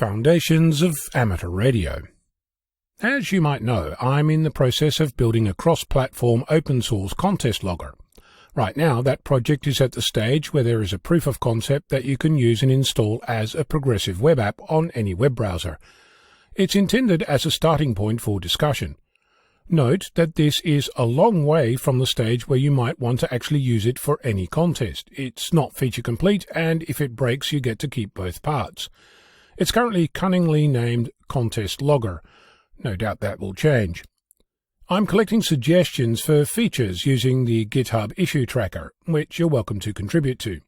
Foundations of Amateur Radio. As you might know, I'm in the process of building a cross-platform open-source contest logger. Right now, that project is at the stage where there is a proof of concept that you can use and install as a progressive web app on any web browser. It's intended as a starting point for discussion. Note that this is a long way from the stage where you might want to actually use it for any contest. It's not feature complete, and if it breaks, you get to keep both parts. It's currently cunningly named Contest Logger. No doubt that will change. I'm collecting suggestions for features using the GitHub issue tracker, which you're welcome to contribute to.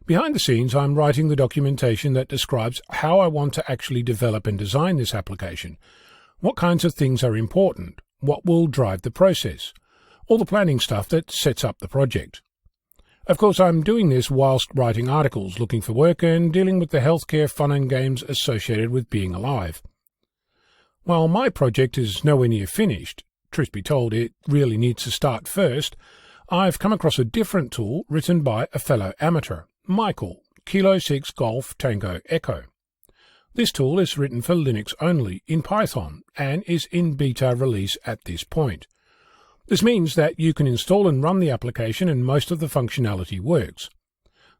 Behind the scenes, I'm writing the documentation that describes how I want to actually develop and design this application. What kinds of things are important? What will drive the process? All the planning stuff that sets up the project. Of course, I'm doing this whilst writing articles, looking for work, and dealing with the healthcare fun and games associated with being alive. While my project is nowhere near finished, truth be told, it really needs to start first, I've come across a different tool written by a fellow amateur, Michael, Kilo 6 Golf Tango Echo. This tool is written for Linux only in Python and is in beta release at this point. This means that you can install and run the application and most of the functionality works.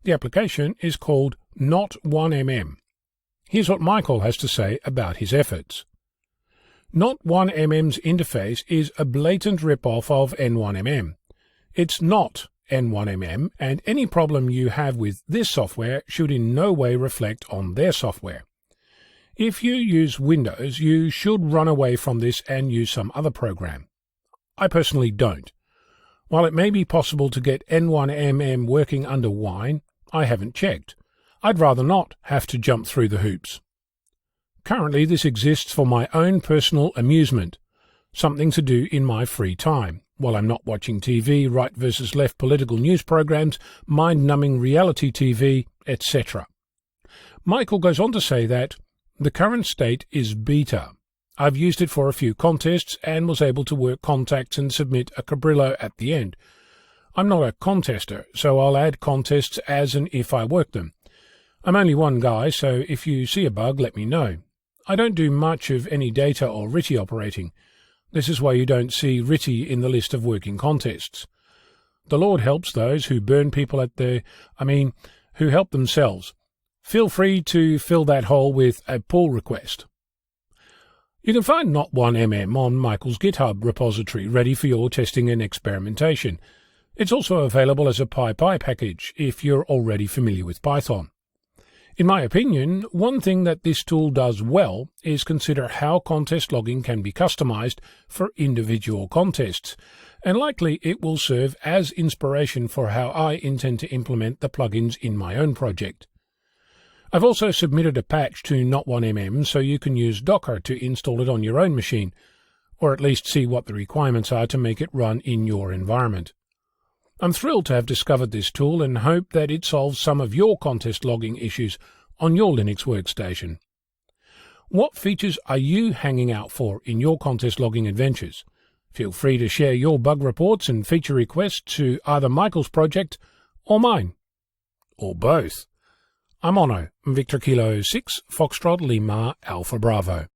The application is called Not1mm. Here's what Michael has to say about his efforts. Not1mm's interface is a blatant rip-off of N1mm. It's not N1mm, and any problem you have with this software should in no way reflect on their software. If you use Windows, you should run away from this and use some other program. I personally don't. While it may be possible to get N1mm working under Wine, I haven't checked. I'd rather not have to jump through the hoops. Currently, this exists for my own personal amusement, something to do in my free time, while I'm not watching TV, right versus left political news programs, mind-numbing reality TV, etc. Michael goes on to say that the current state is beta. I've used it for a few contests and was able to work contacts and submit a cabrillo at the end. I'm not a contester, so I'll add contests as and if I work them. I'm only one guy, so if you see a bug, let me know. I don't do much of any data or RTTY operating. This is why you don't see RTTY in the list of working contests. The Lord helps those who burn people who help themselves. Feel free to fill that hole with a pull request. You can find Not1mm on Michael's GitHub repository ready for your testing and experimentation. It's also available as a PyPy package if you're already familiar with Python. In my opinion, one thing that this tool does well is consider how contest logging can be customized for individual contests, and likely it will serve as inspiration for how I intend to implement the plugins in my own project. I've also submitted a patch to Not1mm so you can use Docker to install it on your own machine, or at least see what the requirements are to make it run in your environment. I'm thrilled to have discovered this tool and hope that it solves some of your contest logging issues on your Linux workstation. What features are you hanging out for in your contest logging adventures? Feel free to share your bug reports and feature requests to either Michael's project or mine, or both. I'm Ono, Victor Kilo 6, Foxtrot Lima Alpha Bravo.